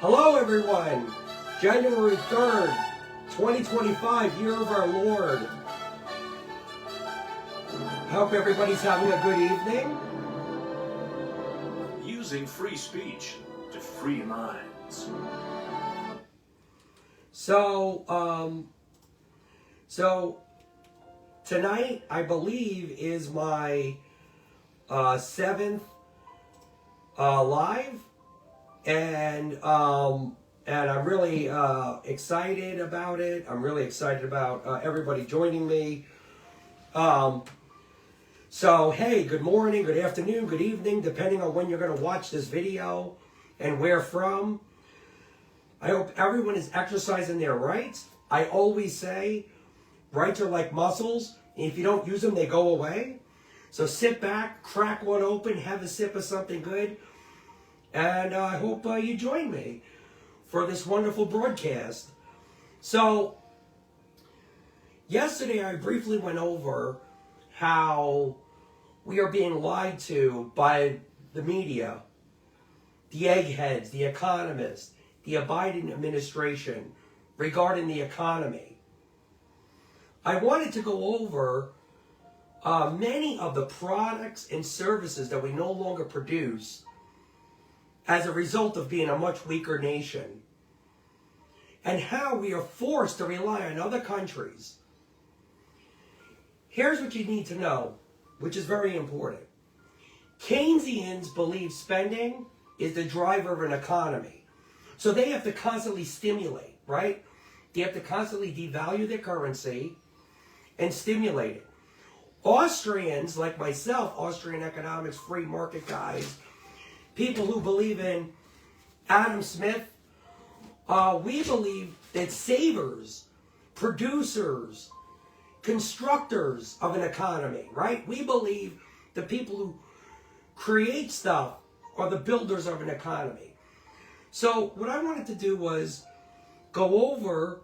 Hello everyone, January 3rd, 2025, year of our Lord. Hope everybody's having a good evening. Using free speech to free minds. So tonight, I believe, is my 7th live, and I'm really excited about it. I'm really excited about everybody joining me. So hey, good morning, good afternoon, good evening, depending on when you're going to watch this video and where from. I hope everyone is exercising their rights. I always say, rights are like muscles, and if you don't use them, they go away. So sit back, crack one open, have a sip of something good, and I hope you join me for this wonderful broadcast. So, yesterday I briefly went over how we are being lied to by the media, the eggheads, the economists, the Biden administration regarding the economy. I wanted to go over many of the products and services that we no longer produce as a result of being a much weaker nation, and how we are forced to rely on other countries. Here's what you need to know, which is very important. Keynesians believe spending is the driver of an economy. So they have to constantly stimulate, right? They have to constantly devalue their currency and stimulate it. Austrians, like myself, Austrian economics, free market guys, people who believe in Adam Smith, we believe that savers, producers, constructors of an economy, right? We believe the people who create stuff are the builders of an economy. So what I wanted to do was go over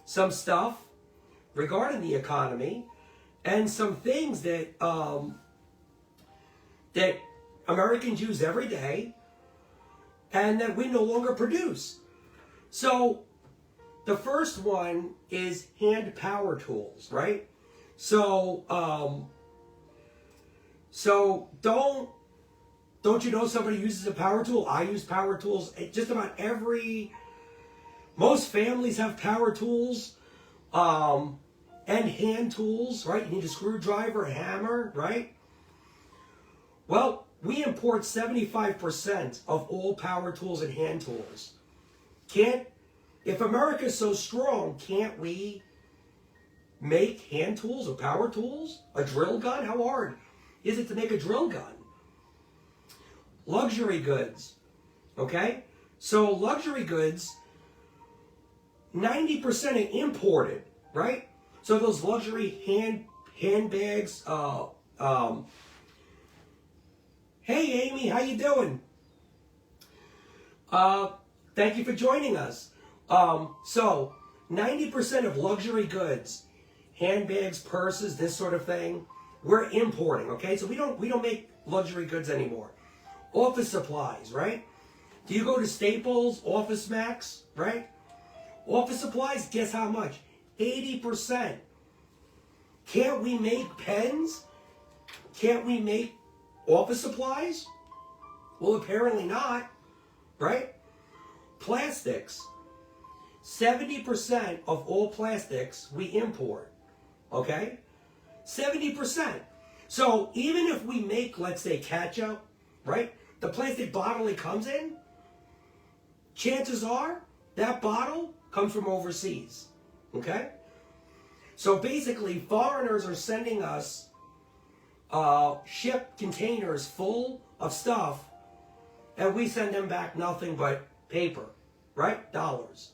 some stuff regarding the economy and some things that that Americans use every day and that we no longer produce. So the first one is hand power tools, right? So don't you know somebody uses a power tool? I use power tools. Just about most families have power tools and hand tools, right? You need a screwdriver, a hammer, right? Well, we import 75% of all power tools and hand tools. If America is so strong, can't we make hand tools or power tools? A drill gun? How hard is it to make a drill gun? Luxury goods, okay? So luxury goods, 90% are imported, right? So those luxury handbags, hey Amy, how you doing? Thank you for joining us. So 90% of luxury goods, handbags, purses, this sort of thing, we're importing, okay? So we don't make luxury goods anymore. Office supplies, right? Do you go to Staples, Office Max, right? Office supplies, guess how much? 80%. Can't we make pens? Can't we make office supplies? Well, apparently not, right? Plastics. 70% of all plastics we import, okay? 70%. So even if we make, let's say, ketchup, right? The plastic bottle it comes in, chances are that bottle comes from overseas, okay? So basically, foreigners are sending us ship containers full of stuff, and we send them back nothing but paper, right? Dollars.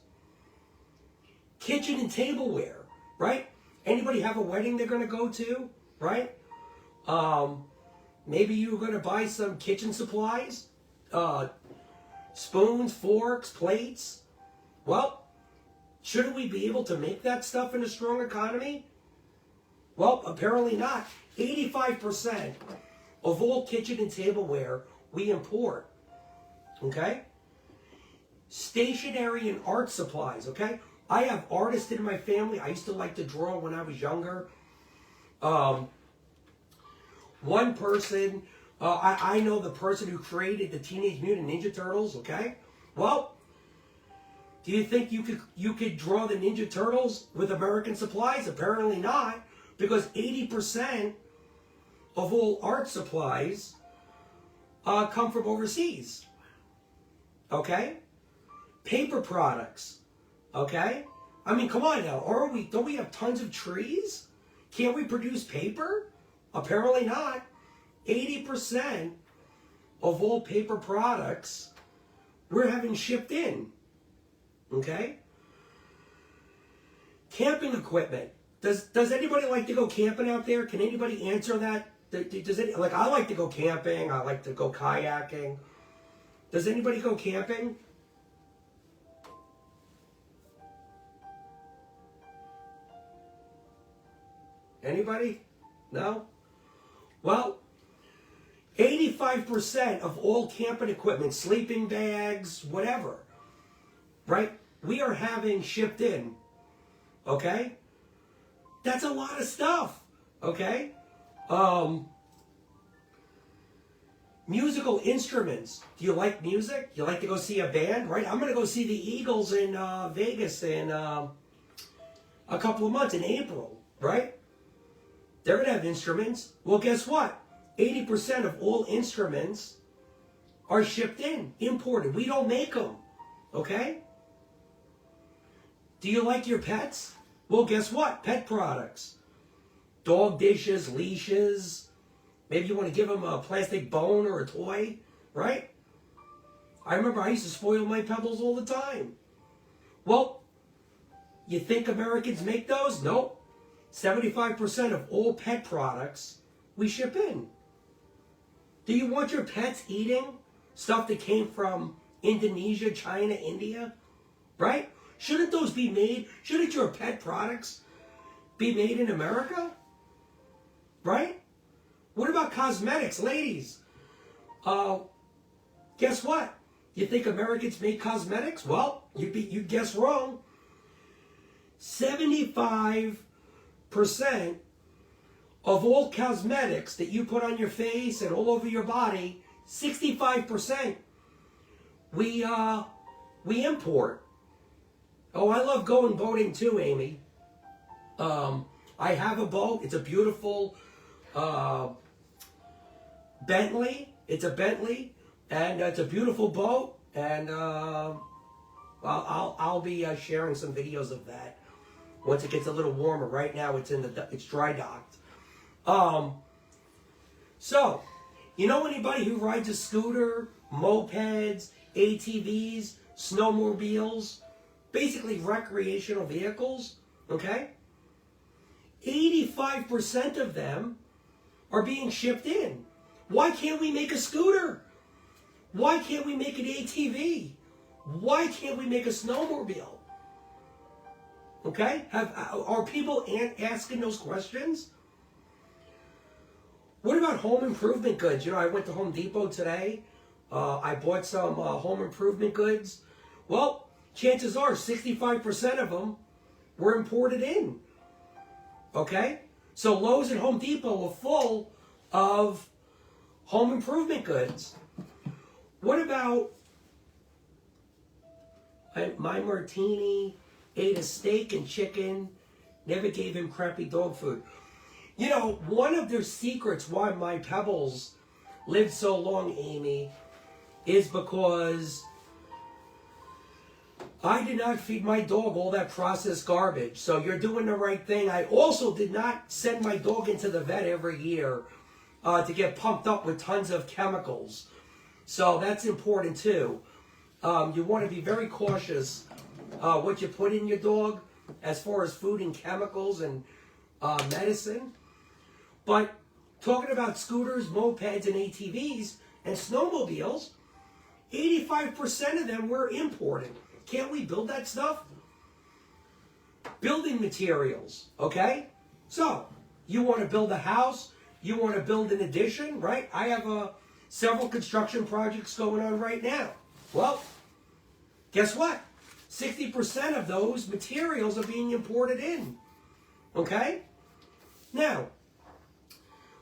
Kitchen and tableware, right? Anybody have a wedding they're going to go to, right? Maybe you're going to buy some kitchen supplies, spoons, forks, plates. Well, shouldn't we be able to make that stuff in a strong economy? Well, apparently not. 85% of all kitchen and tableware we import. Okay? stationery and art supplies, okay? I have artists in my family. I used to like to draw when I was younger. One person, I know the person who created the Teenage Mutant Ninja Turtles, okay? Well, do you think you could draw the Ninja Turtles with American supplies? Apparently not, because 80% of all art supplies come from overseas. Okay? Paper products. Okay? I mean, come on now. Don't we have tons of trees? Can't we produce paper? Apparently not. 80% of all paper products we're having shipped in. Okay? Camping equipment. Does anybody like to go camping out there? Can anybody answer that? Like, I like to go camping. I like to go kayaking. Does anybody go camping? Anybody? No? Well, 85% of all camping equipment, sleeping bags, whatever, right? We are having shipped in. Okay? That's a lot of stuff. Okay? Musical instruments. Do you like music? You like to go see a band, right? I'm going to go see the Eagles in Vegas in a couple of months, in April, right? They're going to have instruments. Well, guess what? 80% of all instruments are shipped in, imported. We don't make them, okay? Do you like your pets? Well, guess what? Pet products. Dog dishes, leashes. Maybe you want to give them a plastic bone or a toy, right? I remember I used to spoil my pebbles all the time. Well, you think Americans make those? Nope. 75% of all pet products we ship in. Do you want your pets eating stuff that came from Indonesia, China, India? Right? Shouldn't those be made? Shouldn't your pet products be made in America? Right? What about cosmetics, ladies? Guess what? You think Americans make cosmetics? Well, you guess wrong. 75% of all cosmetics that you put on your face and all over your body, 65% we import. Oh, I love going boating too, Amy. I have a boat. It's a beautiful Bentley. It's a Bentley, and it's a beautiful boat. And I'll be sharing some videos of that once it gets a little warmer. Right now, it's dry docked. So, you know anybody who rides a scooter, mopeds, ATVs, snowmobiles, basically recreational vehicles, okay? 85% of them are being shipped in. Why can't we make a scooter? Why can't we make an ATV? Why can't we make a snowmobile? Okay? Are people asking those questions? What about home improvement goods? You know, I went to Home Depot today. I bought some home improvement goods. Well, chances are 65% of them were imported in. Okay? So Lowe's and Home Depot are full of home improvement goods. What about my martini ate a steak and chicken, never gave him crappy dog food. You know, one of the secrets why my pebbles lived so long, Amy, is because I did not feed my dog all that processed garbage. So you're doing the right thing. I also did not send my dog into the vet every year to get pumped up with tons of chemicals. So that's important too. You want to be very cautious what you put in your dog as far as food and chemicals and medicine. But talking about scooters, mopeds, and ATVs and snowmobiles, 85% of them were imported. Can't we build that stuff? Building materials, okay? So, you want to build a house, you want to build an addition, right? I have several construction projects going on right now. Well, guess what? 60% of those materials are being imported in. Okay? Now,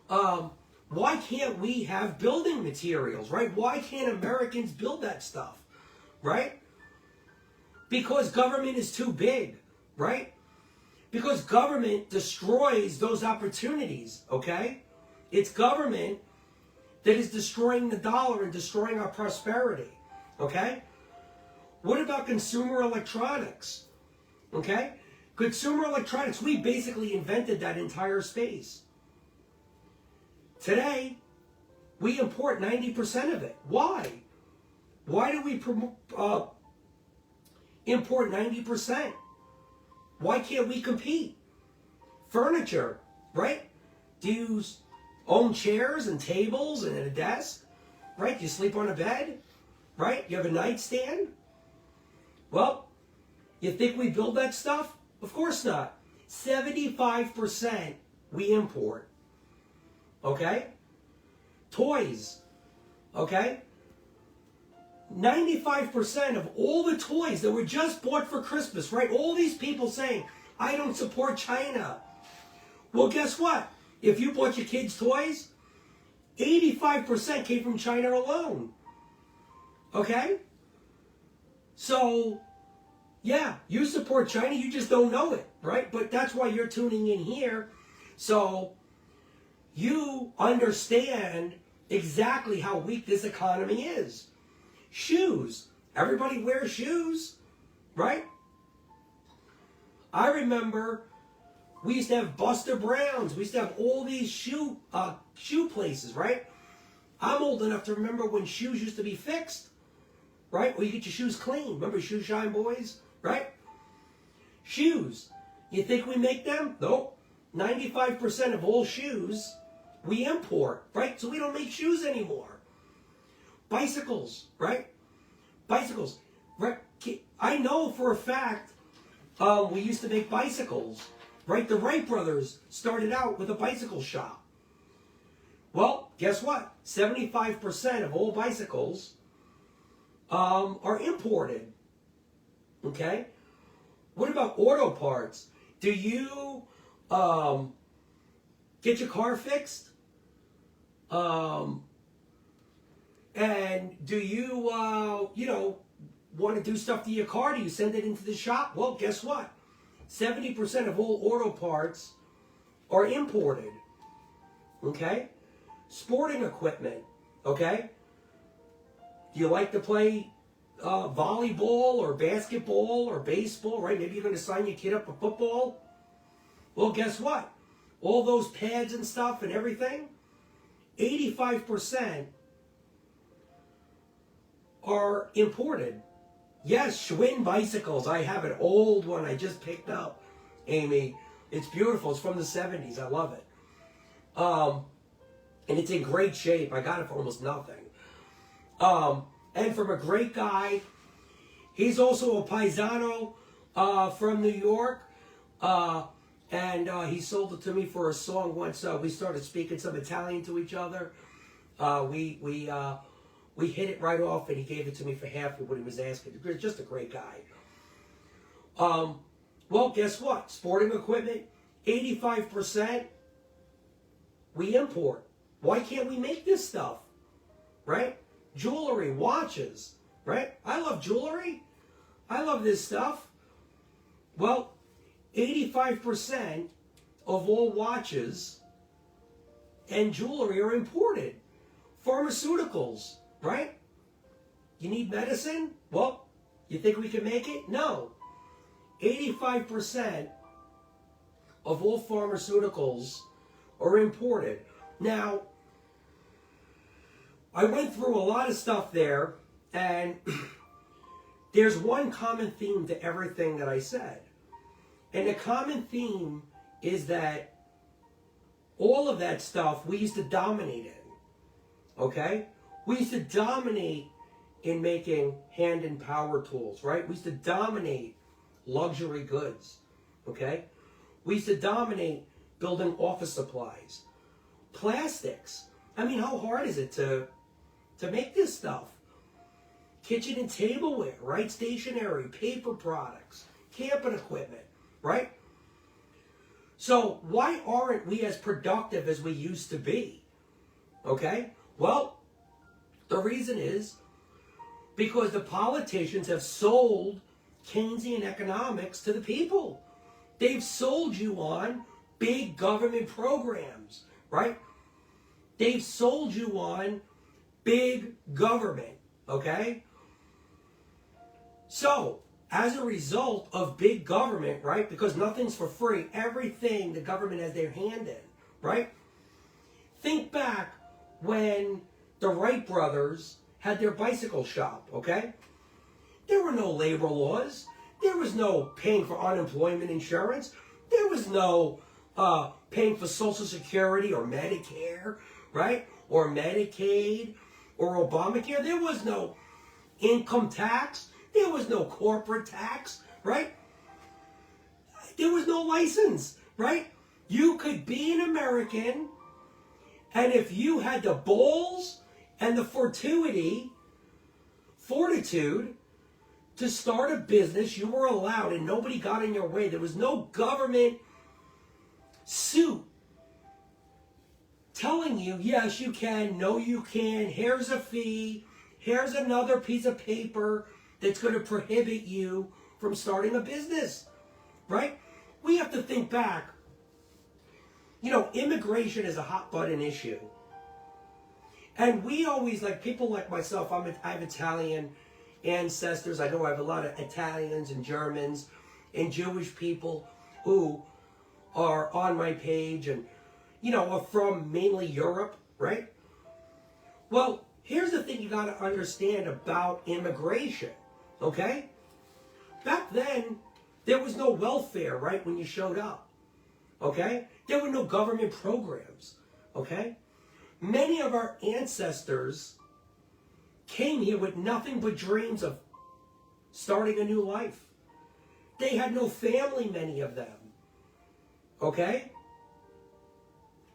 why can't we have building materials, right? Why can't Americans build that stuff, right? Because government is too big, right? Because government destroys those opportunities, okay? It's government that is destroying the dollar and destroying our prosperity, okay? What about consumer electronics, okay? Consumer electronics, we basically invented that entire space. Today, we import 90% of it. Why? Why do we import 90%? Why can't we compete? Furniture, right? Do you own chairs and tables and a desk? Right? Do you sleep on a bed? Right? You have a nightstand? Well, you think we build that stuff? Of course not. 75% we import. Okay? Toys. Okay? 95% of all the toys that were just bought for Christmas, right? All these people saying, I don't support China. Well, guess what? If you bought your kids toys, 85% came from China alone. Okay? So, yeah, you support China, you just don't know it, right? But that's why you're tuning in here. So, you understand exactly how weak this economy is. Shoes. Everybody wears shoes, right? I remember we used to have Buster Browns. We used to have all these shoe places, right? I'm old enough to remember when shoes used to be fixed, right? Or you get your shoes clean. Remember Shoe Shine Boys, right? Shoes. You think we make them? Nope. 95% of all shoes we import, right? So we don't make shoes anymore. Bicycles, right? Bicycles, right? I know for a fact we used to make bicycles, right? The Wright brothers started out with a bicycle shop. Well, guess what? 75% of all bicycles are imported. Okay? What about auto parts? Do you get your car fixed? And do you, want to do stuff to your car? Do you send it into the shop? Well, guess what? 70% of all auto parts are imported. Okay? Sporting equipment. Okay? Do you like to play volleyball or basketball or baseball, right? Maybe you're going to sign your kid up for football. Well, guess what? All those pads and stuff and everything, 85% are imported. Yes, Schwinn bicycles. I have an old one I just picked up, Amy. It's beautiful. It's from the 70s. I love it. And it's in great shape. I got it for almost nothing. And from a great guy. He's also a paisano from New York. And he sold it to me for a song once. We started speaking some Italian to each other. We hit it right off, and he gave it to me for half of what he was asking. Just a great guy. Well, guess what? Sporting equipment, 85% we import. Why can't we make this stuff? Right? Jewelry, watches, right? I love jewelry. I love this stuff. Well, 85% of all watches and jewelry are imported. Pharmaceuticals, right? You need medicine? Well, you think we can make it? No. 85% of all pharmaceuticals are imported. Now, I went through a lot of stuff there, and there's one common theme to everything that I said. And the common theme is that all of that stuff we used to dominate in. Okay? We used to dominate in making hand and power tools, right? We used to dominate luxury goods. Okay? We used to dominate building office supplies. Plastics. I mean, how hard is it to make this stuff? kitchen and tableware, right? Stationery, paper products, camping equipment, right? So why aren't we as productive as we used to be? Okay? Well, the reason is because the politicians have sold Keynesian economics to the people. They've sold you on big government programs, right? They've sold you on big government, okay? So, as a result of big government, right, because nothing's for free, everything the government has their hand in, right? Think back when the Wright brothers had their bicycle shop, okay? There were no labor laws. There was no paying for unemployment insurance. There was no paying for Social Security or Medicare, right? Or Medicaid or Obamacare. There was no income tax. There was no corporate tax, right? There was no license, right? You could be an American, and if you had the balls and the fortitude to start a business, you were allowed, and nobody got in your way. There was no government suit telling you, yes, you can, no, you can, here's a fee, here's another piece of paper that's going to prohibit you from starting a business, right? We have to think back. You know, immigration is a hot button issue. And we always, like people like myself, I have Italian ancestors. I know I have a lot of Italians and Germans and Jewish people who are on my page and, you know, are from mainly Europe, right? Well, here's the thing you got to understand about immigration, okay? Back then, there was no welfare, right, when you showed up, okay? There were no government programs, okay? Many of our ancestors came here with nothing but dreams of starting a new life. They had no family, many of them, okay?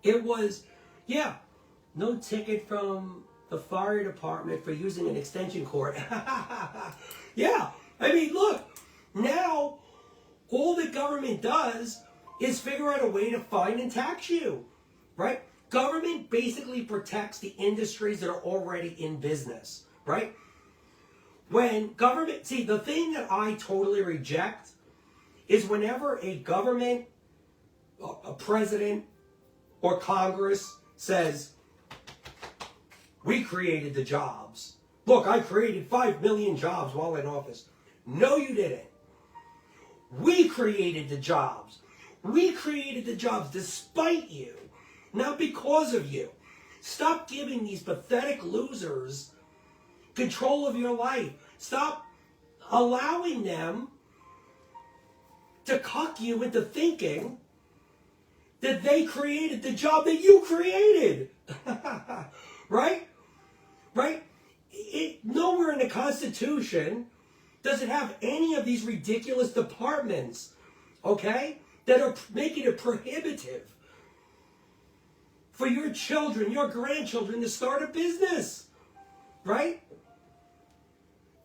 It was, yeah, no ticket from the fire department for using an extension cord. Yeah, I mean, look, now all the government does is figure out a way to fine and tax you, right? Government basically protects the industries that are already in business, right? When government, see, the thing that I totally reject is whenever a government, a president, or Congress says, we created the jobs. Look, I created 5 million jobs while in office. No, you didn't. We created the jobs. We created the jobs despite you, not because of you. Stop giving these pathetic losers control of your life. Stop allowing them to cuck you into thinking that they created the job that you created. Right? Right? Nowhere in the Constitution does it have any of these ridiculous departments, okay, that are making it prohibitive for your children, your grandchildren to start a business, right?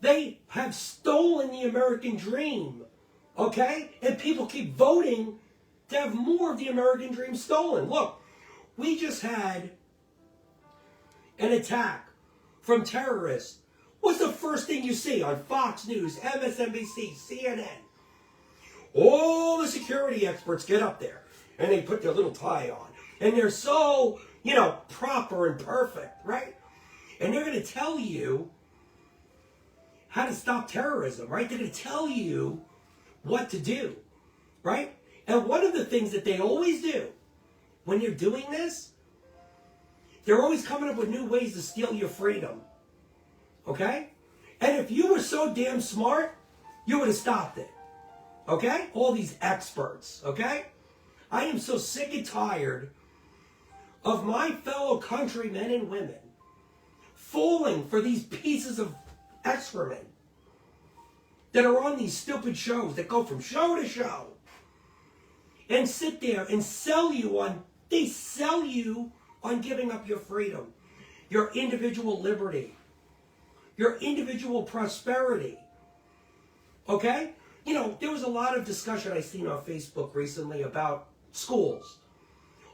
They have stolen the American dream, okay? And people keep voting to have more of the American dream stolen. Look, we just had an attack from terrorists. What's the first thing you see on Fox News, MSNBC, CNN? All the security experts get up there and they put their little tie on. And they're so, you know, proper and perfect, right? And they're going to tell you how to stop terrorism, right? They're going to tell you what to do, right? And one of the things that they always do when you're doing this, they're always coming up with new ways to steal your freedom, okay? And if you were so damn smart, you would have stopped it, okay? All these experts, okay? I am so sick and tired of my fellow countrymen and women falling for these pieces of excrement that are on these stupid shows that go from show to show and sit there and sell you on giving up your freedom, your individual liberty, your individual prosperity. Okay? You know, there was a lot of discussion I seen on Facebook recently about schools.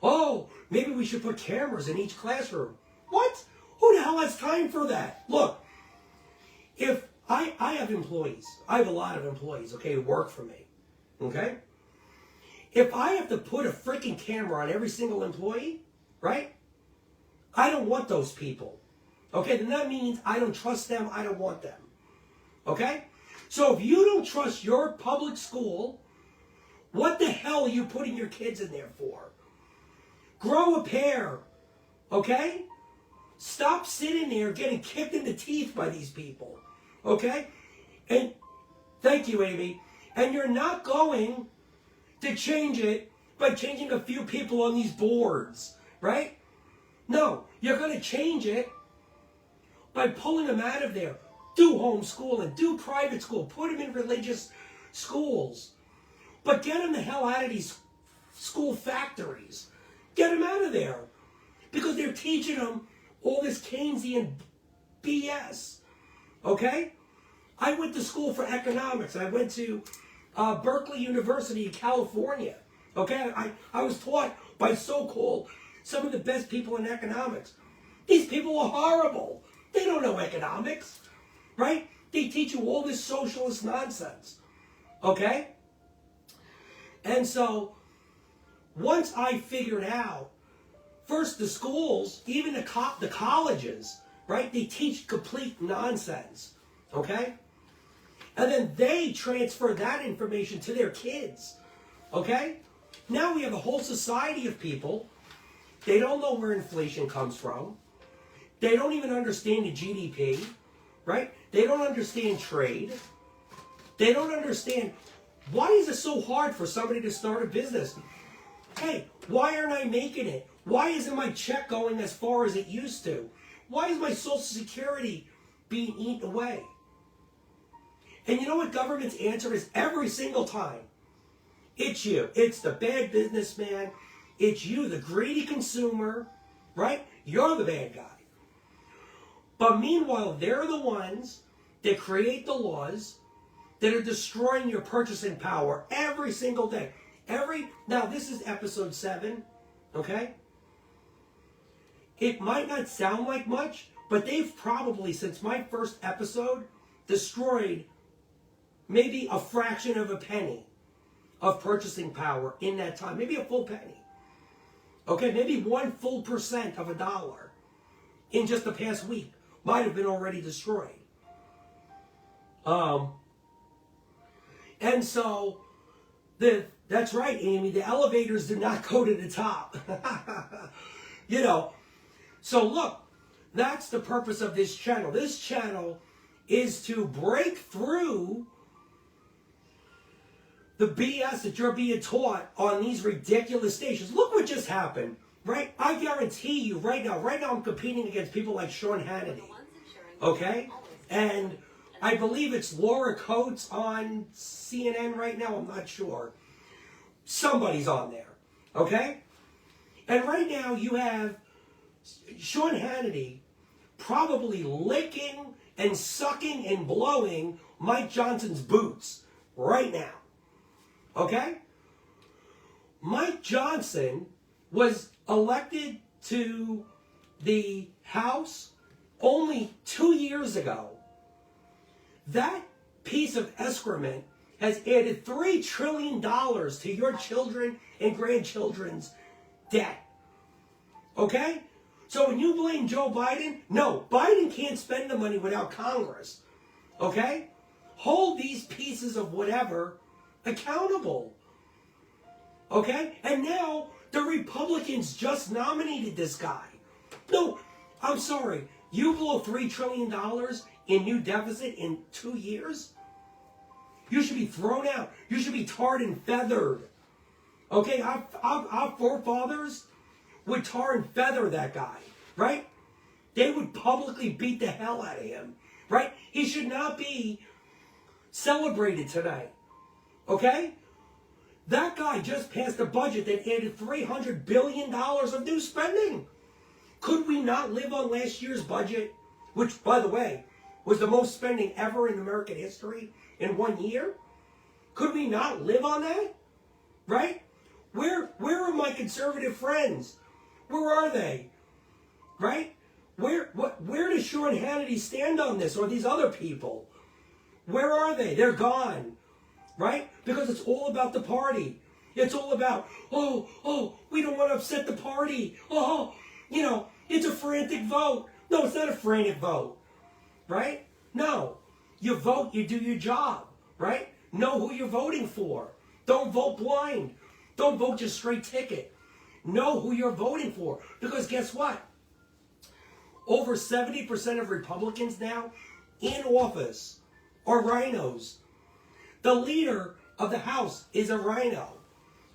Oh, maybe we should put cameras in each classroom. What? Who the hell has time for that? Look, if I have employees, I have a lot of employees, okay, who work for me, okay? If I have to put a freaking camera on every single employee, right? I don't want those people, okay? Then that means I don't trust them, I don't want them, okay? So if you don't trust your public school, what the hell are you putting your kids in there for? Grow a pair, okay? Stop sitting there getting kicked in the teeth by these people, okay? And thank you, Amy. And you're not going to change it by changing a few people on these boards, right? No, you're going to change it by pulling them out of there. Do homeschooling, do private school, put them in religious schools. But get them the hell out of these school factories. Get them out of there. Because they're teaching them all this Keynesian BS. Okay? I went to school for economics. I went to Berkeley University in California. Okay? I was taught by so-called some of the best people in economics. These people are horrible. They don't know economics. Right? They teach you all this socialist nonsense. Okay? And so, once I figured out, first the schools, even the colleges, right? They teach complete nonsense. Okay? And then they transfer that information to their kids. Okay? Now we have a whole society of people. They don't know where inflation comes from. They don't even understand the GDP. Right? They don't understand trade. They don't understand, why is it so hard for somebody to start a business? Hey, why aren't I making it? Why isn't my check going as far as it used to? Why is my Social Security being eaten away? And you know what government's answer is every single time? It's you. It's the bad businessman. It's you, the greedy consumer. Right? You're the bad guy. But meanwhile, they're the ones that create the laws that are destroying your purchasing power every single day. Now, this is episode 7, okay? It might not sound like much, but they've probably, since my first episode, destroyed maybe a fraction of a penny of purchasing power in that time. Maybe a full penny. Okay, maybe 1 full % of a dollar in just the past week might have been already destroyed. And so, that's right, Amy, the elevators do not go to the top. You know, so look, that's the purpose of this channel. This channel is to break through the BS that you're being taught on these ridiculous stations. Look what just happened, right? I guarantee you right now I'm competing against people like Sean Hannity, okay? And I believe it's Laura Coates on CNN right now. I'm not sure. Somebody's on there, okay? And right now you have Sean Hannity probably licking and sucking and blowing Mike Johnson's boots right now, okay? Mike Johnson was elected to the House only 2 years ago. That piece of excrement has added $3 trillion to your children and grandchildren's debt. Okay? So when you blame Joe Biden, no, Biden can't spend the money without Congress. Okay? Hold these pieces of whatever accountable. Okay? And now the Republicans just nominated this guy. No, I'm sorry. You blow $3 trillion in new deficit in 2 years? You should be thrown out. You should be tarred and feathered. Okay, our forefathers would tar and feather that guy, right? They would publicly beat the hell out of him, right? He should not be celebrated tonight, okay? That guy just passed a budget that added $300 billion of new spending. Could we not live on last year's budget? Which, by the way, was the most spending ever in American history in 1 year? Could we not live on that? Right? Where are my conservative friends? Where are they? Right? Where does Sean Hannity stand on this, or these other people? Where are they? They're gone. Right? Because it's all about the party. It's all about, we don't want to upset the party. It's a frantic vote. No, it's not a frantic vote. Right? No. You vote, you do your job. Right? Know who you're voting for. Don't vote blind. Don't vote just straight ticket. Know who you're voting for. Because guess what? Over 70% of Republicans now in office are rhinos. The leader of the House is a rhino.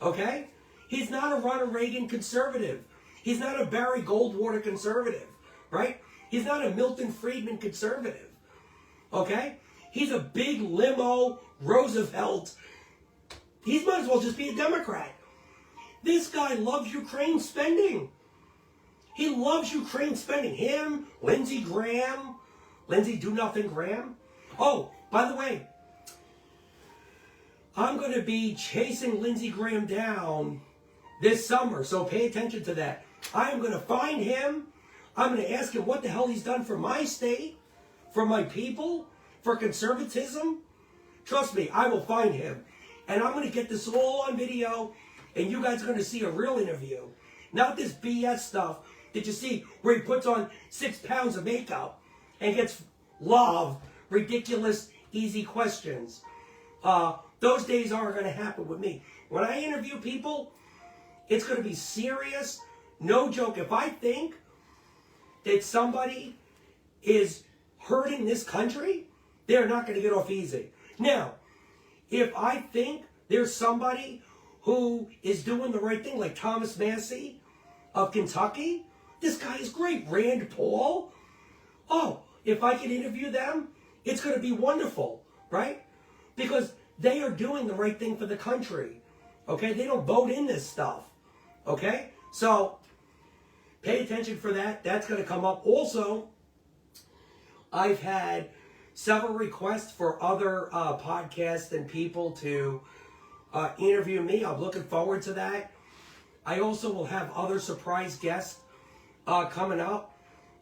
Okay? He's not a Ronald Reagan conservative. He's not a Barry Goldwater conservative. Right? He's not a Milton Friedman conservative. Okay? He's a big limo Roosevelt. He might as well just be a Democrat. This guy loves Ukraine spending. He loves Ukraine spending. Him, Lindsey Graham, Lindsey Do Nothing Graham. Oh, by the way, I'm going to be chasing Lindsey Graham down this summer, so pay attention to that. I am going to find him. I'm going to ask him what the hell he's done for my state, for my people, for conservatism. Trust me, I will find him. And I'm going to get this all on video, and you guys are going to see a real interview. Not this BS stuff that you see where he puts on 6 pounds of makeup and gets love, ridiculous, easy questions. Those days aren't going to happen with me. When I interview people, it's going to be serious, no joke. If I think that somebody is hurting this country, they're not going to get off easy. Now, if I think there's somebody who is doing the right thing, like Thomas Massey of Kentucky, this guy is great. Rand Paul. Oh, if I can interview them, it's going to be wonderful, right? Because they are doing the right thing for the country, okay? They don't vote in this stuff, okay? So, pay attention for that. That's going to come up. Also, I've had several requests for other podcasts and people to interview me. I'm looking forward to that. I also will have other surprise guests coming up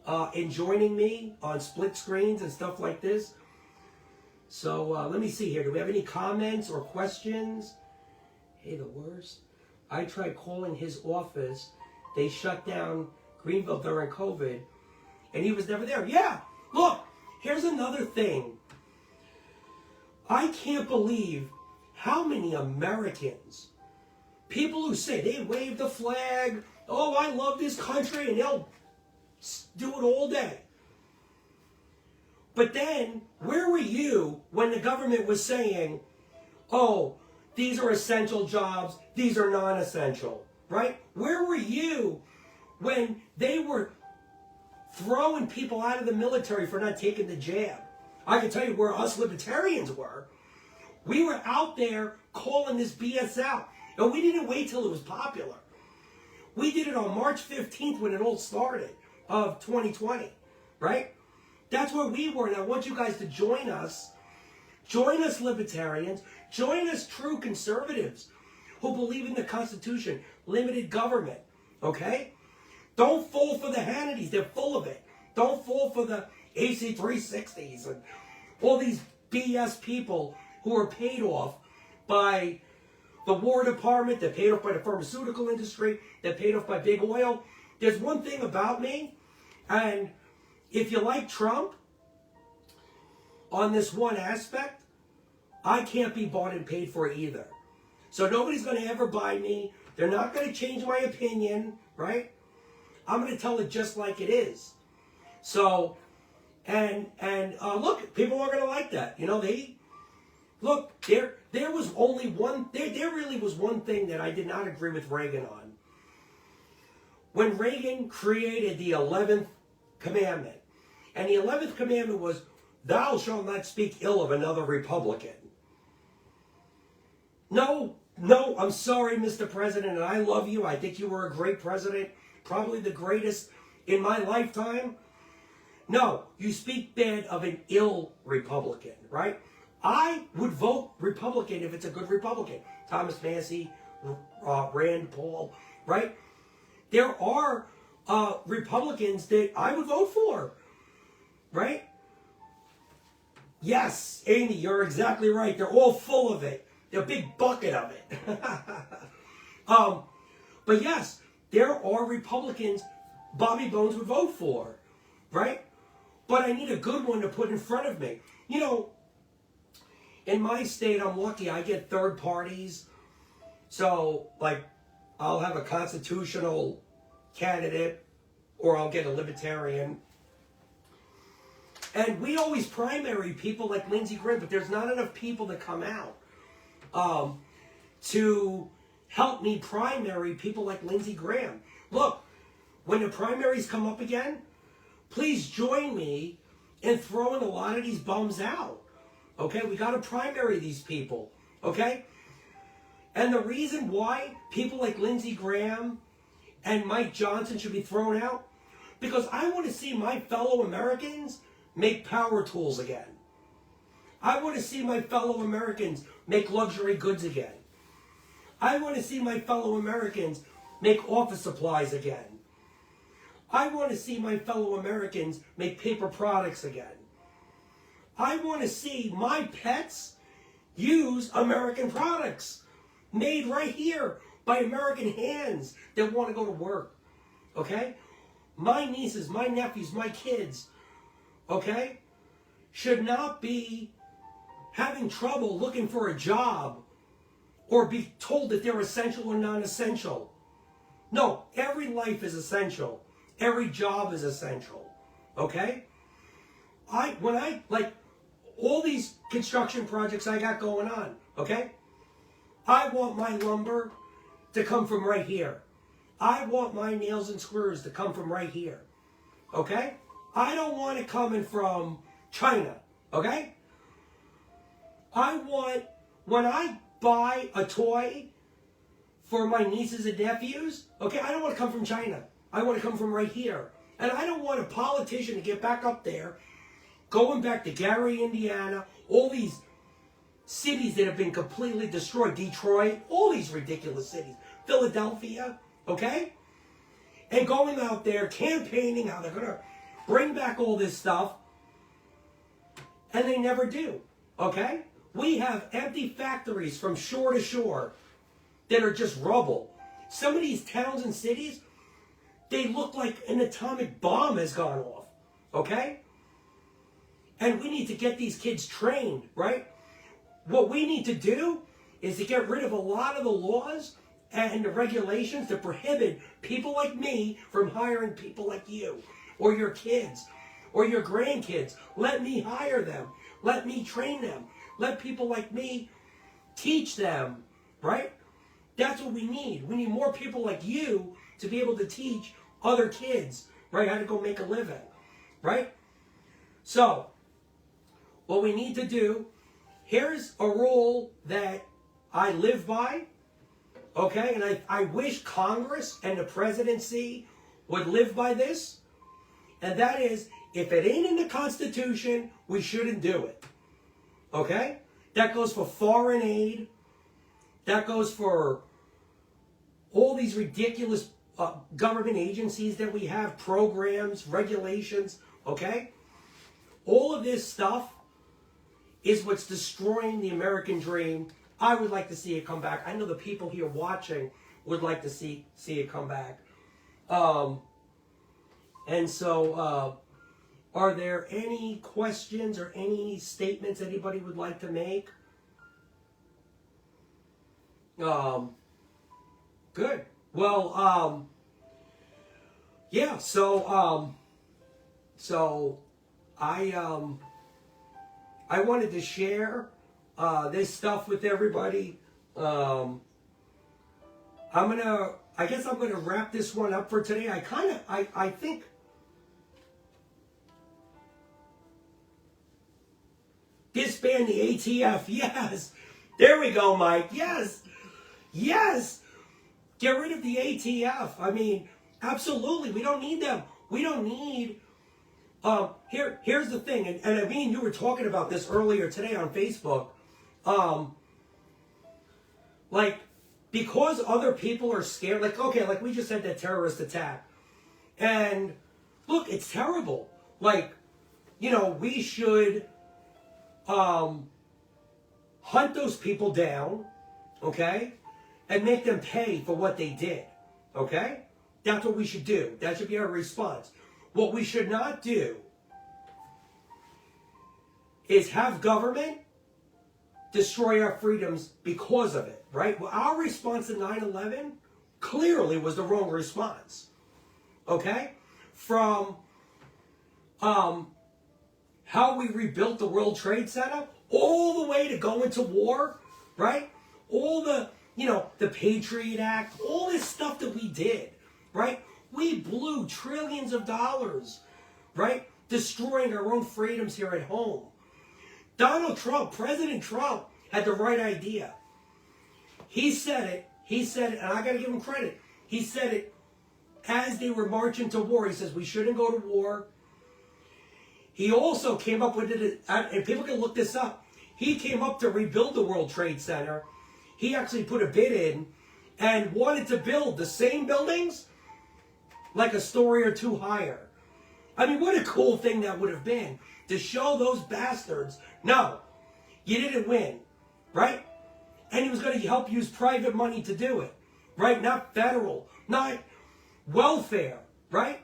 and joining me on split screens and stuff like this. So let me see here. Do we have any comments or questions? Hey, the worst. I tried calling his office. They shut down Greenville during COVID, and he was never there. Yeah, look. Here's another thing. I can't believe how many Americans, people who say they wave the flag, oh, I love this country, and they'll do it all day. But then, where were you when the government was saying, oh, these are essential jobs, these are non-essential, right? Where were you when they were throwing people out of the military for not taking the jab? I can tell you where us libertarians were. We were out there calling this BS out. And we didn't wait till it was popular. We did it on March 15th when it all started of 2020, right? That's where we were. And I want you guys to join us. Join us libertarians. Join us true conservatives who believe in the Constitution, limited government, okay? Don't fall for the Hannitys. They're full of it. Don't fall for the AC 360s and all these BS people who are paid off by the War Department. They're paid off by the pharmaceutical industry. They're paid off by big oil. There's one thing about me, and if you like Trump on this one aspect, I can't be bought and paid for either. So nobody's going to ever buy me. They're not going to change my opinion, right? I'm going to tell it just like it is. So, and look, people are going to like that. You know, there was only one, there really was one thing that I did not agree with Reagan on. When Reagan created the 11th commandment, and the 11th commandment was, thou shalt not speak ill of another Republican. No, I'm sorry, Mr. President, and I love you. I think you were a great president. Probably the greatest in my lifetime. No, you speak bad of an ill Republican, right? I would vote Republican if it's a good Republican. Thomas Massey, Rand Paul, right? There are Republicans that I would vote for, right? Yes, Amy, you're exactly right. They're all full of it. They're a big bucket of it. But yes, there are Republicans Bobby Bones would vote for, right? But I need a good one to put in front of me. You know, in my state, I'm lucky. I get third parties. So, like, I'll have a constitutional candidate or I'll get a libertarian. And we always primary people like Lindsey Graham, but there's not enough people that come out to help me primary people like Lindsey Graham. Look, when the primaries come up again, please join me in throwing a lot of these bums out. Okay, we got to primary these people. Okay? And the reason why people like Lindsey Graham and Mike Johnson should be thrown out, because I want to see my fellow Americans make power tools again. I want to see my fellow Americans make luxury goods again. I want to see my fellow Americans make office supplies again. I want to see my fellow Americans make paper products again. I want to see my pets use American products made right here by American hands that want to go to work. Okay? My nieces, my nephews, my kids, okay, should not be having trouble looking for a job or be told that they're essential or non-essential. No, every life is essential. Every job is essential. Okay? When I like all these construction projects I got going on, okay? I want my lumber to come from right here. I want my nails and screws to come from right here. Okay? I don't want it coming from China. Okay? I want, when I buy a toy for my nieces and nephews, okay, I don't want to come from China. I want to come from right here. And I don't want a politician to get back up there, going back to Gary, Indiana, all these cities that have been completely destroyed, Detroit, all these ridiculous cities, Philadelphia, okay? And going out there campaigning how they're going to bring back all this stuff, and they never do, okay? We have empty factories from shore to shore that are just rubble. Some of these towns and cities, they look like an atomic bomb has gone off, okay? And we need to get these kids trained, right? What we need to do is to get rid of a lot of the laws and the regulations that prohibit people like me from hiring people like you or your kids or your grandkids. Let me hire them. Let me train them. Let people like me teach them, right? That's what we need. We need more people like you to be able to teach other kids, right, how to go make a living, right? So, what we need to do, here's a rule that I live by, okay? And I wish Congress and the presidency would live by this. And that is, if it ain't in the Constitution, we shouldn't do it. Okay? That goes for foreign aid. That goes for all these ridiculous government agencies that we have, programs, regulations, okay? All of this stuff is what's destroying the American dream. I would like to see it come back. I know the people here watching would like to see it come back. And so, are there any questions or any statements anybody would like to make? Good. Well, yeah, so I wanted to share this stuff with everybody. I guess I'm gonna wrap this one up for today. I think disband the ATF. Yes. There we go, Mike. Yes. Yes. Get rid of the ATF. I mean, absolutely. We don't need them. We don't need Here's the thing, and I mean, you were talking about this earlier today on Facebook. Like, because other people are scared, like, okay, like we just had that terrorist attack. And look, it's terrible. Like, you know, we should hunt those people down, okay? And make them pay for what they did, okay? That's what we should do. That should be our response. What we should not do is have government destroy our freedoms because of it, right? Well, our response to 9/11 clearly was the wrong response, okay? From how we rebuilt the World Trade Center all the way to go into war, right? All the, you know, the Patriot Act, all this stuff that we did, right? We blew trillions of dollars, right? Destroying our own freedoms here at home. Donald Trump, President Trump, had the right idea. He said it, and I gotta give him credit. He said it as they were marching to war. He says, we shouldn't go to war. He also came up with it, and people can look this up. He came up to rebuild the World Trade Center. He actually put a bid in and wanted to build the same buildings like a story or two higher. I mean, what a cool thing that would have been to show those bastards, no, you didn't win, right? And he was going to help use private money to do it, right? Not federal, not welfare, right?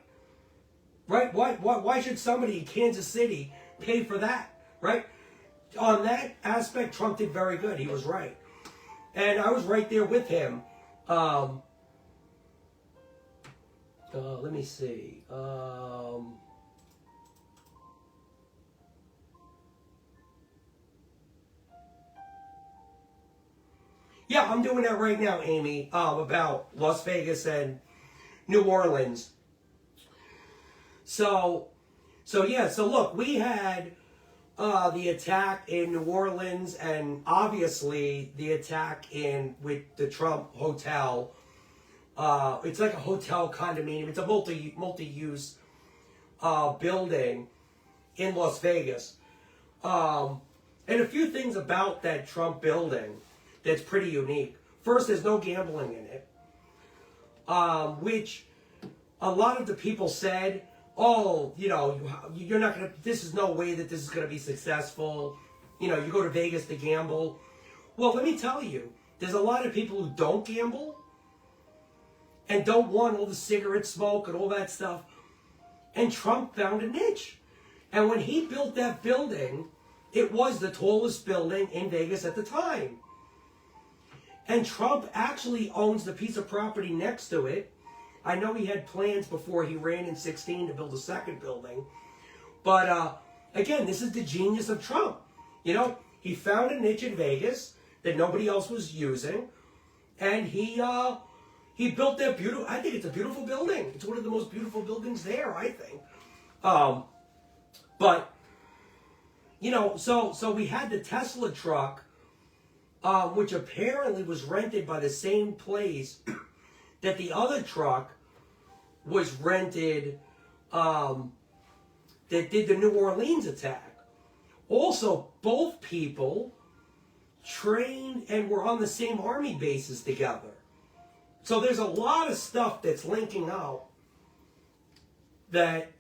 Right? Why should somebody in Kansas City pay for that, right? On that aspect, Trump did very good. He was right. And I was right there with him. Let me see. Yeah, I'm doing that right now, Amy, about Las Vegas and New Orleans. So look, we had the attack in New Orleans, and obviously the attack with the Trump hotel. It's like a hotel condominium. It's a multi-use building in Las Vegas. And a few things about that Trump building that's pretty unique. First, there's no gambling in it, which a lot of the people said, oh, you know, you're not going to, this is no way that this is going to be successful. You know, you go to Vegas to gamble. Well, let me tell you, there's a lot of people who don't gamble and don't want all the cigarette smoke and all that stuff. And Trump found a niche. And when he built that building, it was the tallest building in Vegas at the time. And Trump actually owns the piece of property next to it. I know he had plans before he ran in 2016 to build a second building. But again, this is the genius of Trump. You know, he found a niche in Vegas that nobody else was using. And he built that beautiful, I think it's a beautiful building. It's one of the most beautiful buildings there, I think. But, you know, so we had the Tesla truck, which apparently was rented by the same place that the other truck was rented, that did the New Orleans attack. Also, both people trained and were on the same army bases together. So there's a lot of stuff that's linking out that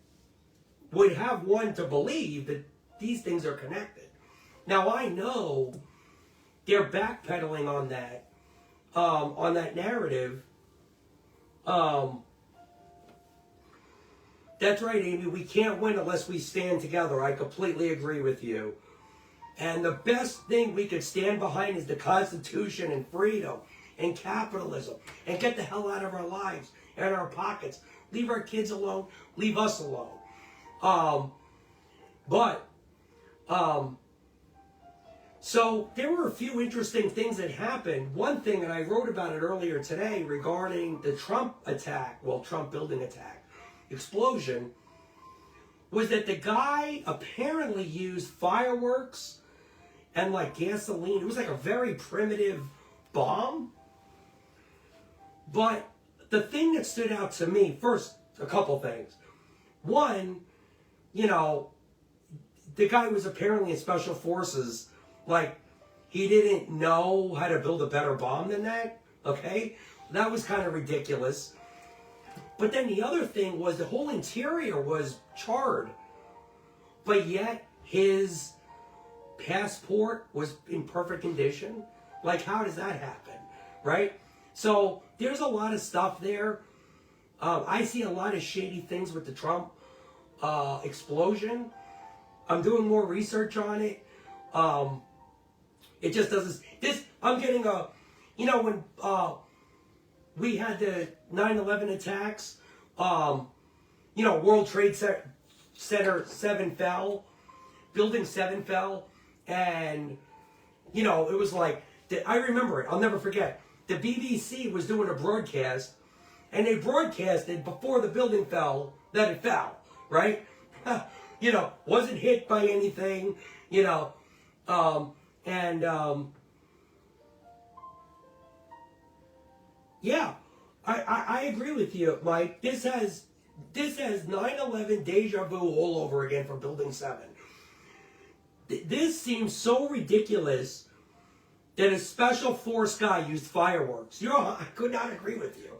would have one to believe that these things are connected. Now, I know they're backpedaling on that narrative. That's right, Amy. We can't win unless we stand together. I completely agree with you. And the best thing we could stand behind is the Constitution and freedom and capitalism, and get the hell out of our lives and our pockets. Leave our kids alone. Leave us alone. So there were a few interesting things that happened. One thing, and I wrote about it earlier today regarding the Trump attack, well, Trump building attack, explosion, was that the guy apparently used fireworks and like gasoline. It was like a very primitive bomb. But the thing that stood out to me, first, a couple things. One, you know, the guy was apparently in special forces. Like, he didn't know how to build a better bomb than that. Okay? That was kind of ridiculous. But then the other thing was the whole interior was charred. But yet his passport was in perfect condition. Like, how does that happen? Right? So there's a lot of stuff there. I see a lot of shady things with the Trump explosion. I'm doing more research on it. It just doesn't. I'm getting a. You know, when we had the 9/11 attacks, you know, World Trade Center 7 fell, Building 7 fell, and you know, it was like I remember it. I'll never forget. The BBC was doing a broadcast, and they broadcasted before the building fell that it fell, right? You know, wasn't hit by anything, you know, yeah, I agree with you, Mike. This has 9/11 deja vu all over again for Building 7. This seems so ridiculous that a special force guy used fireworks. You know, I could not agree with you.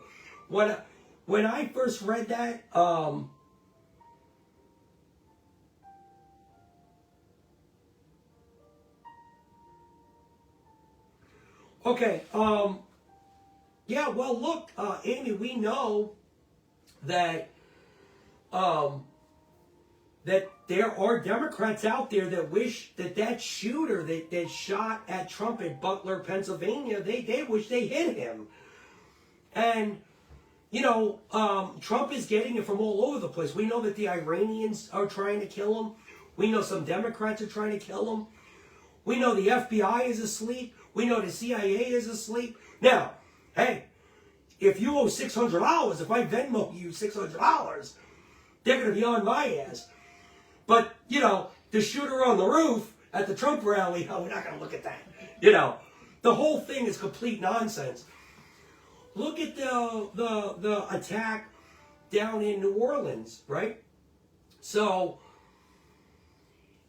When I first read that, okay, yeah, well, look, Amy, we know that that there are Democrats out there that wish that shooter that shot at Trump at Butler, Pennsylvania, they wish they hit him. And, you know, Trump is getting it from all over the place. We know that the Iranians are trying to kill him. We know some Democrats are trying to kill him. We know the FBI is asleep. We know the CIA is asleep. Now, hey, if you owe $600, if I Venmo you $600, they're going to be on my ass. But, you know, the shooter on the roof at the Trump rally, oh, we're not going to look at that. You know, the whole thing is complete nonsense. Look at the attack down in New Orleans, right? So,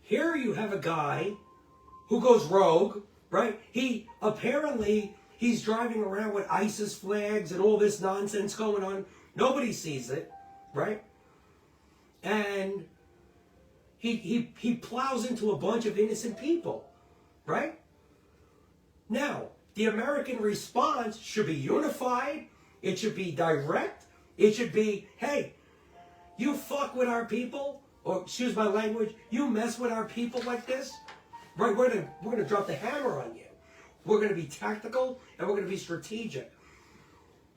here you have a guy who goes rogue, right? He's driving around with ISIS flags and all this nonsense going on. Nobody sees it, right? And he plows into a bunch of innocent people, right? Now, the American response should be unified. It should be direct. It should be, hey, you fuck with our people, or excuse my language, you mess with our people like this, right? We're gonna drop the hammer on you. We're going to be tactical and we're going to be strategic.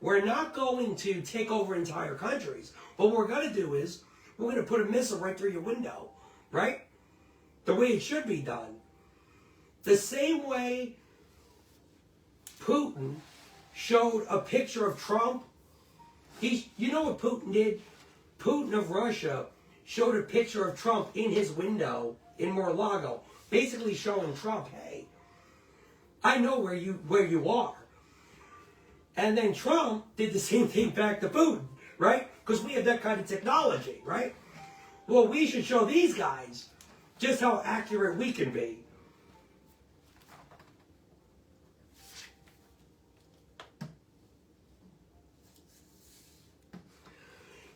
We're not going to take over entire countries. But what we're going to do is we're going to put a missile right through your window, right? The way it should be done. The same way Putin showed a picture of Trump. You know what Putin did? Putin of Russia showed a picture of Trump in his window in Mar-a-Lago, basically showing Trump, hey, I know where you are. And then Trump did the same thing back to Putin, right? Because we have that kind of technology, right? Well, we should show these guys just how accurate we can be.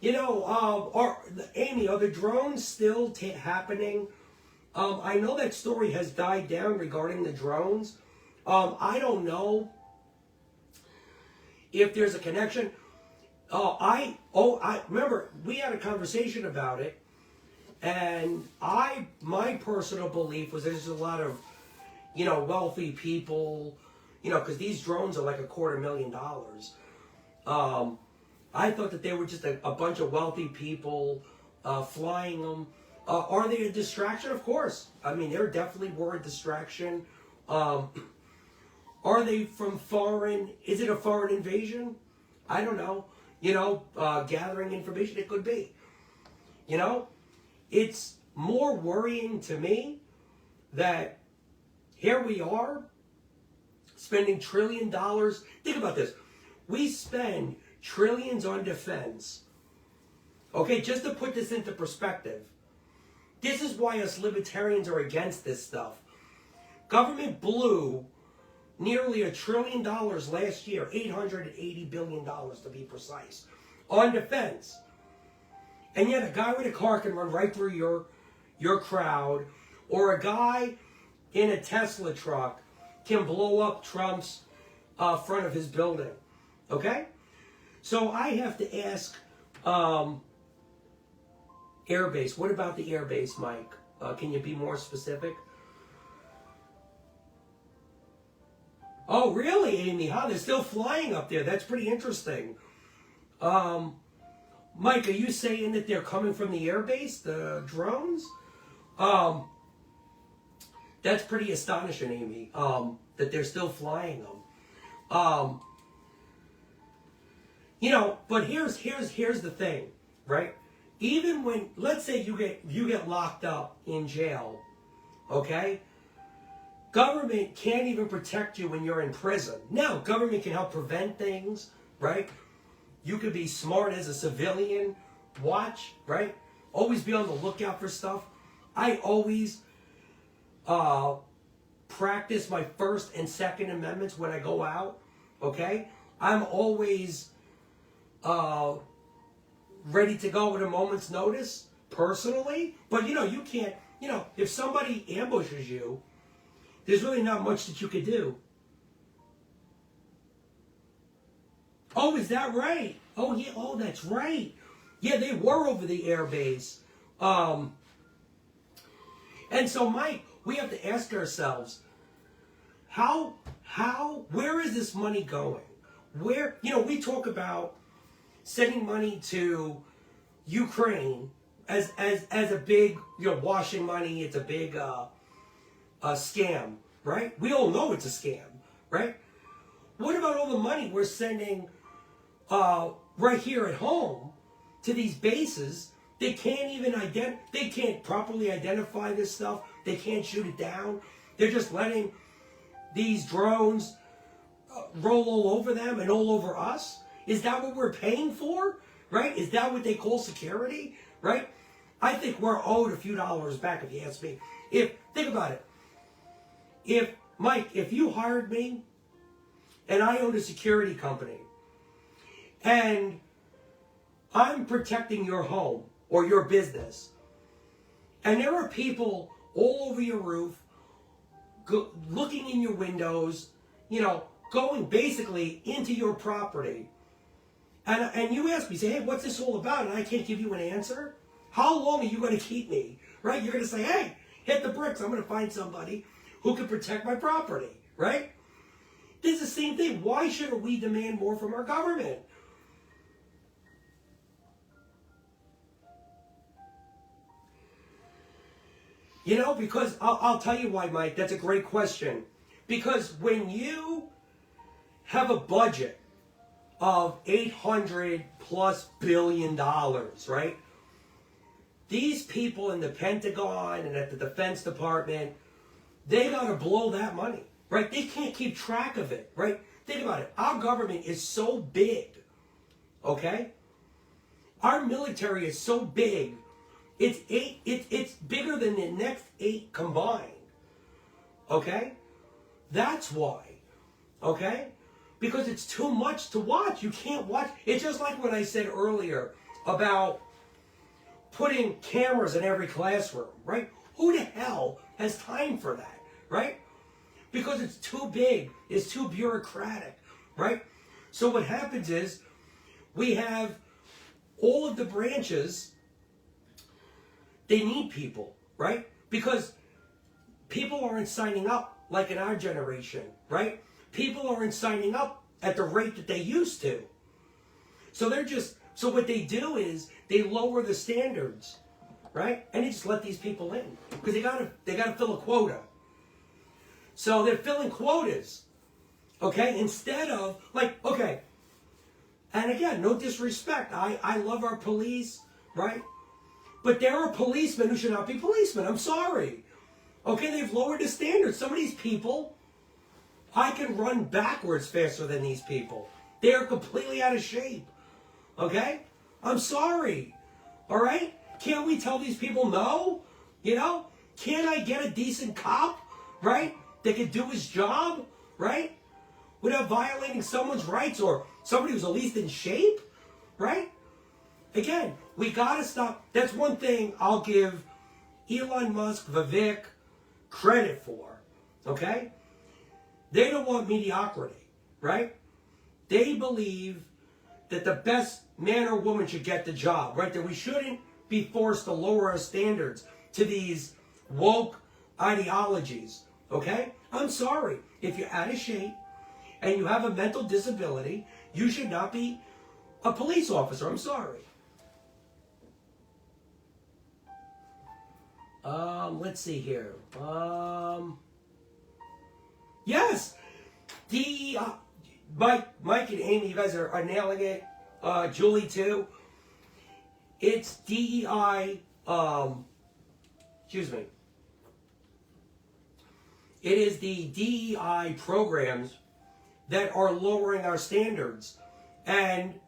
You know, Amy, are the drones still happening? I know that story has died down regarding the drones. I don't know if there's a connection. I remember we had a conversation about it, and my personal belief was there's a lot of, you know, wealthy people, you know, because these drones are like $250,000. I thought that they were just a bunch of wealthy people flying them. Are they a distraction? Of course. I mean, they definitely were a distraction. Are they from foreign? Is it a foreign invasion? I don't know. You know, gathering information, it could be. You know, it's more worrying to me that here we are spending $1 trillion. Think about this. We spend trillions on defense. Okay, just to put this into perspective, This is why us libertarians are against this stuff. Government blew nearly $1 trillion last year, $880 billion to be precise, on defense. And yet a guy with a car can run right through your crowd, or a guy in a Tesla truck can blow up Trump's front of his building. Okay? So I have to ask airbase. What about the airbase, Mike? Can you be more specific? Oh, really, Amy? Huh? They're still flying up there. That's pretty interesting. Mike, are you saying that they're coming from the airbase, the drones? That's pretty astonishing, Amy, that they're still flying them. You know, but here's the thing, right? Even when, let's say you get locked up in jail, okay? Government can't even protect you when you're in prison. Now, government can help prevent things, right? You could be smart as a civilian, watch, right? Always be on the lookout for stuff. I always practice my First and Second Amendments when I go out, okay? I'm always ready to go at a moment's notice, personally. But, you know, you can't, you know, if somebody ambushes you, there's really not much that you could do. Oh, is that right? Oh, yeah, oh, that's right. Yeah, they were over the air base. And so, Mike, we have to ask ourselves, where is this money going? Where, you know, we talk about sending money to Ukraine as a big, you know, washing money. It's a big scam, right? We all know it's a scam, right? What about all the money we're sending right here at home to these bases? They can't even they can't properly identify this stuff. They can't shoot it down. They're just letting these drones roll all over them and all over us. Is that what we're paying for? Right? Is that what they call security? Right? I think we're owed a few dollars back, if you ask me. Think about it. If, Mike, if you hired me and I owned a security company and I'm protecting your home or your business, and there are people all over your roof, looking in your windows, you know, going basically into your property, and you ask me, say, hey, what's this all about? And I can't give you an answer. How long are you going to keep me? Right? You're going to say, hey, hit the bricks. I'm going to find somebody who can protect my property. Right? This is the same thing. Why shouldn't we demand more from our government? You know, because I'll tell you why, Mike. That's a great question. Because when you have a budget of $800+ billion, right? These people in the Pentagon and at the Defense Department, they gotta blow that money, right? They can't keep track of it, right? Think about it. Our government is so big, okay? Our military is so big. It's bigger than the next 8 combined. Okay? That's why. Okay? Because it's too much to watch. You can't watch. It's just like what I said earlier about putting cameras in every classroom, right? Who the hell has time for that, right? Because it's too big. It's too bureaucratic, right? So what happens is we have all of the branches. They need people, right? Because people aren't signing up like in our generation, right? People aren't signing up at the rate that they used to. So so what they do is they lower the standards, right? And they just let these people in because they gotta fill a quota. So they're filling quotas, okay? Instead of okay. And again, no disrespect. I love our police, right? But there are policemen who should not be policemen. I'm sorry. Okay, they've lowered the standards. Some of these people, I can run backwards faster than these people. They are completely out of shape. Okay? I'm sorry. All right? Can't we tell these people no? You know? Can't I get a decent cop, right? That can do his job, right? Without violating someone's rights or somebody who's at least in shape, right? Again, we gotta stop. That's one thing I'll give Elon Musk, Vivek credit for, okay? They don't want mediocrity, right? They believe that the best man or woman should get the job, right? That we shouldn't be forced to lower our standards to these woke ideologies, okay? I'm sorry. If you're out of shape and you have a mental disability, you should not be a police officer. I'm sorry. Let's see here. Yes, Mike and Amy, you guys are nailing it. Julie too. It's DEI. Excuse me. It is the DEI programs that are lowering our standards, and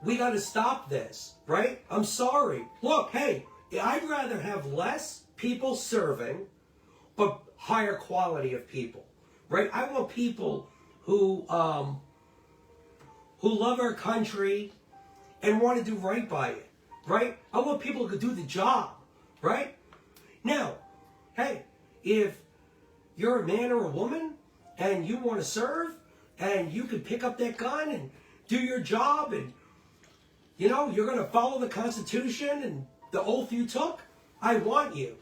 we got to stop this, right? I'm sorry. Look, hey, I'd rather have less people serving, but higher quality of people, right? I want people who love our country and want to do right by it, right? I want people who can do the job, right? Now, hey, if you're a man or a woman and you want to serve and you can pick up that gun and do your job and, you know, you're going to follow the Constitution and the oath you took, I want you.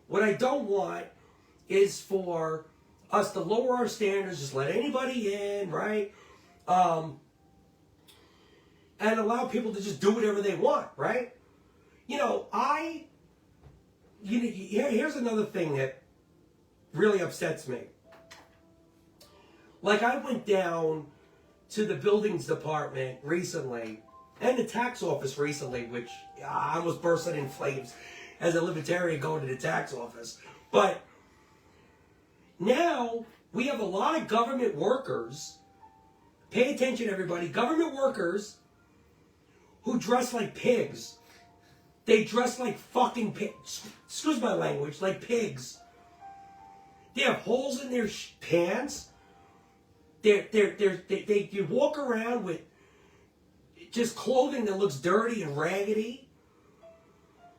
What I don't want is for us to lower our standards, just let anybody in, right? And allow people to just do whatever they want, right? You know, here's another thing that really upsets me. Like, I went down to the buildings department recently and the tax office recently, which I almost bursting in flames as a libertarian going to the tax office. But now we have a lot of government workers, pay attention everybody, government workers who dress like pigs. They dress like fucking pigs. Excuse my language, like pigs. They have holes in their pants. You walk around with just clothing that looks dirty and raggedy.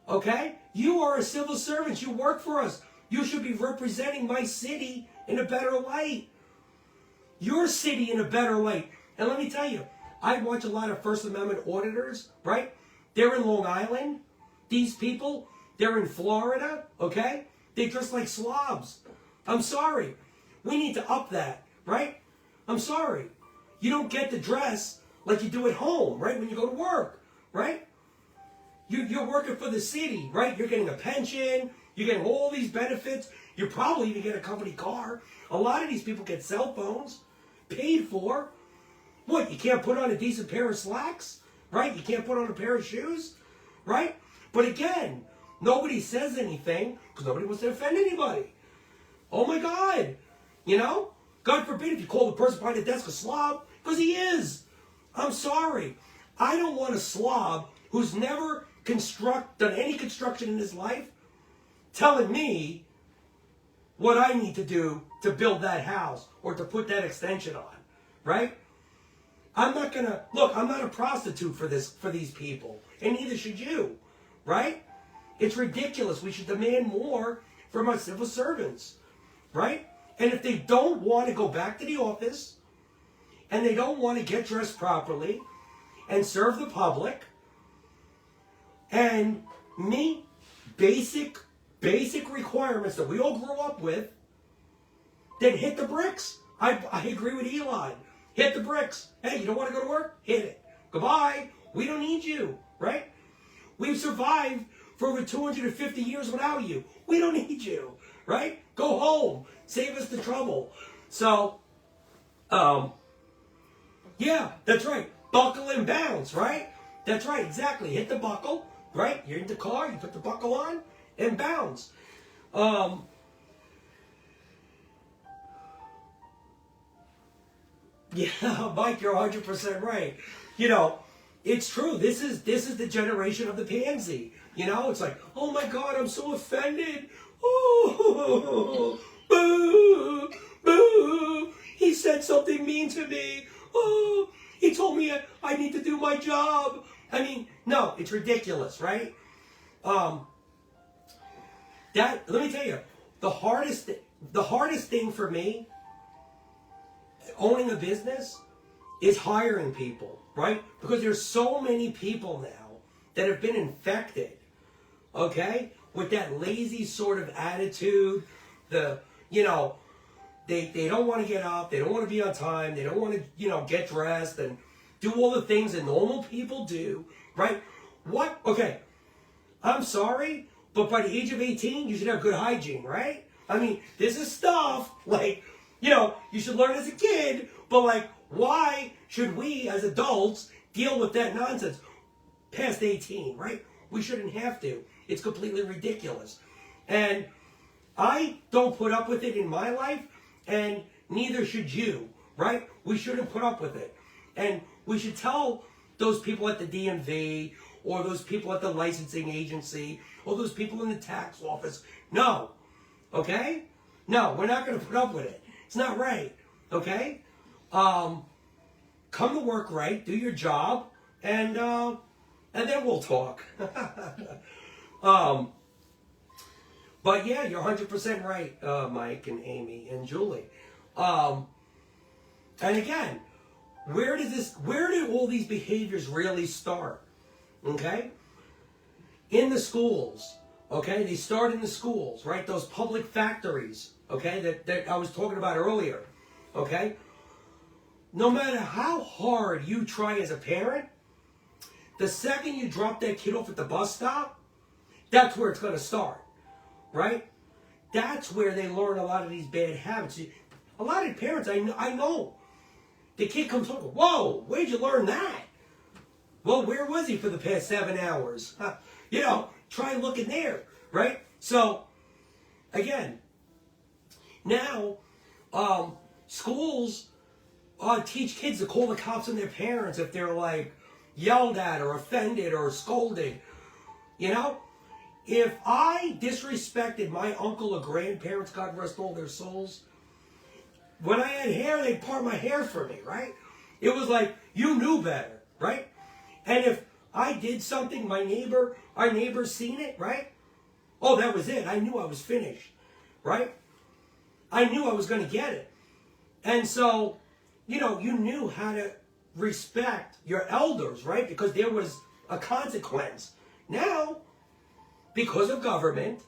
Okay? You are a civil servant. You work for us. You should be representing my city in a better light. Your city in a better light. And let me tell you, I watch a lot of First Amendment auditors, right? They're in Long Island. These people, they're in Florida, okay? They dress like slobs. I'm sorry. We need to up that, right? I'm sorry. You don't get to dress like you do at home, right? When you go to work, right? You're working for the city, right? You're getting a pension. You're getting all these benefits. You probably even get a company car. A lot of these people get cell phones paid for. What, you can't put on a decent pair of slacks, right? You can't put on a pair of shoes, right? But again, nobody says anything because nobody wants to offend anybody. Oh my God. You know? God forbid if you call the person behind the desk a slob, because he is. I'm sorry. I don't want a slob who's never done any construction in his life telling me what I need to do to build that house or to put that extension on, right? I'm not gonna, look, I'm not a prostitute for these people, and neither should you, right? It's ridiculous. We should demand more from our civil servants, right? And if they don't want to go back to the office, and they don't want to get dressed properly and serve the public and meet basic requirements that we all grew up with, then hit the bricks. I agree with Elon. Hit the bricks. Hey, you don't want to go to work? Hit it. Goodbye. We don't need you, right? We've survived for over 250 years without you. We don't need you, right? Go home. Save us the trouble. So, yeah, that's right. Buckle and bounce, right? That's right, exactly. Hit the buckle, right? You're in the car, you put the buckle on, and bounce. Yeah, Mike, you're 100% right. You know, it's true. This is the generation of the pansy. You know, it's like, oh my God, I'm so offended. Oh, boo, boo. He said something mean to me. Oh, he told me I need to do my job. I mean, no, it's ridiculous, right? Let me tell you, the hardest thing for me, owning a business, is hiring people, right? Because there's so many people now that have been infected, okay, with that lazy sort of attitude. They don't want to get up, they don't want to be on time, they don't want to, get dressed and do all the things that normal people do, right? What? Okay, I'm sorry, but by the age of 18, you should have good hygiene, right? I mean, this is stuff like, you should learn as a kid, but like, why should we as adults deal with that nonsense past 18, right? We shouldn't have to. It's completely ridiculous. And I don't put up with it in my life, and neither should you, right? We shouldn't put up with it. And we should tell those people at the DMV, or those people at the licensing agency, or those people in the tax office, no, okay? No, we're not going to put up with it. It's not right, okay? Come to work right, do your job, and then we'll talk. But yeah, you're 100% right, Mike and Amy and Julie. And again, where do all these behaviors really start? Okay? In the schools. Okay? They start in the schools, right? Those public factories, okay, that I was talking about earlier. Okay? No matter how hard you try as a parent, the second you drop that kid off at the bus stop, that's where it's going to start. Right? That's where they learn a lot of these bad habits. A lot of parents, I know, the kid comes home, whoa, where'd you learn that? Well, where was he for the past 7 hours? Try looking there, right? So, again, now, schools teach kids to call the cops on their parents if they're like yelled at or offended or scolded. If I disrespected my uncle or grandparents, God rest all their souls, when I had hair, they'd part my hair for me, right? It was like, you knew better, right? And if I did something, our neighbor seen it, right? Oh, that was it. I knew I was finished, right? I knew I was going to get it. And so, you knew how to respect your elders, right? Because there was a consequence. Now, because of government,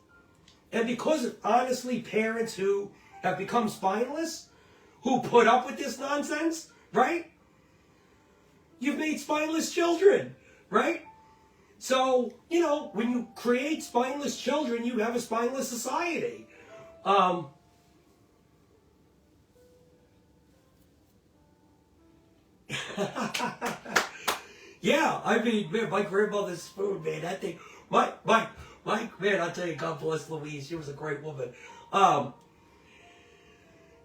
and because of, honestly, parents who have become spineless, who put up with this nonsense, right? You've made spineless children, right? So, when you create spineless children, you have a spineless society. Yeah, I mean, man, my grandmother's spoon, man, that thing, Mike, man, I'll tell you, God bless Louise, she was a great woman.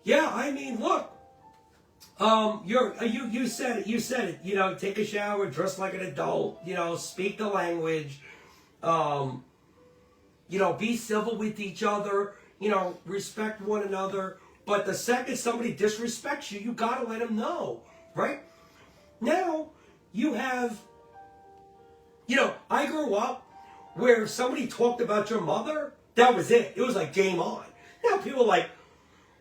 Yeah, I mean, look, you said it, take a shower, dress like an adult, speak the language, be civil with each other, respect one another. But the second somebody disrespects you, you gotta let them know, right? Now, you have, I grew up where if somebody talked about your mother, that was it. It was like game on. Now people are like,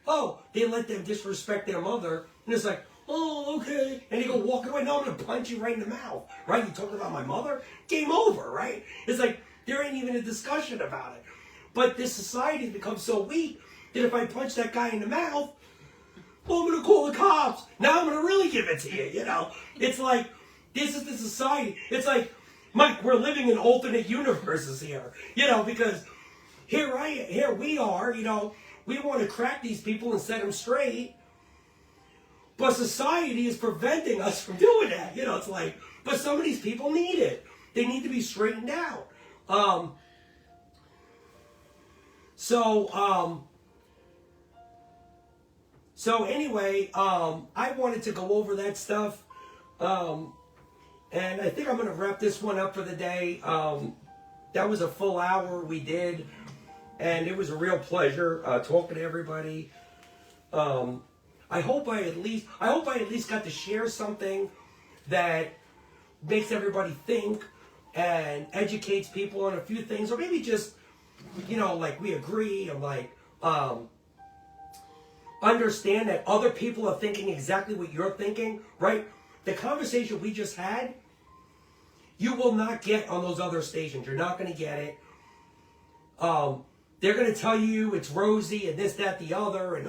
oh, they let them disrespect their mother, and it's like, oh, okay. And you go walking away, no, I'm going to punch you right in the mouth, right? You talking about my mother? Game over, right? It's like, there ain't even a discussion about it. But this society has become so weak that if I punch that guy in the mouth, well, I'm going to call the cops. Now I'm going to really give it to you, It's like, this is the society. It's like, Mike, we're living in alternate universes here, because here we are, we want to crack these people and set them straight, but society is preventing us from doing that. It's like, but some of these people need it. They need to be straightened out. So anyway, I wanted to go over that stuff. And I think I'm going to wrap this one up for the day. That was a full hour we did, and it was a real pleasure talking to everybody. I hope I at least got to share something that makes everybody think and educates people on a few things, or maybe just, like we agree, and like understand that other people are thinking exactly what you're thinking, right? The conversation we just had, you will not get on those other stations. You're not going to get it. They're going to tell you it's rosy and this, that, the other, and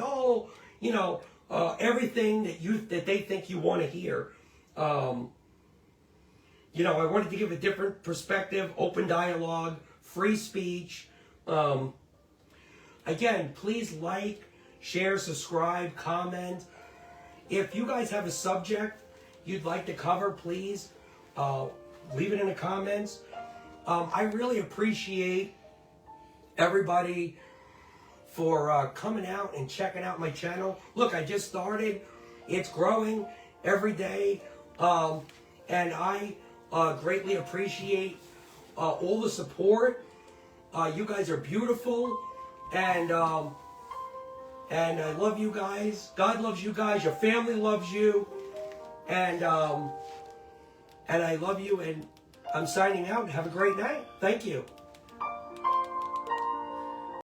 everything that they think you want to hear. I wanted to give a different perspective, open dialogue, free speech. Again, please like, share, subscribe, comment. If you guys have a subject you'd like to cover, please leave it in the comments. I really appreciate everybody for coming out and checking out my channel. Look, I just started. It's growing every day. And I greatly appreciate all the support. You guys are beautiful. And I love you guys. God loves you guys. Your family loves you. And I love you. And I'm signing out. Have a great night. Thank you.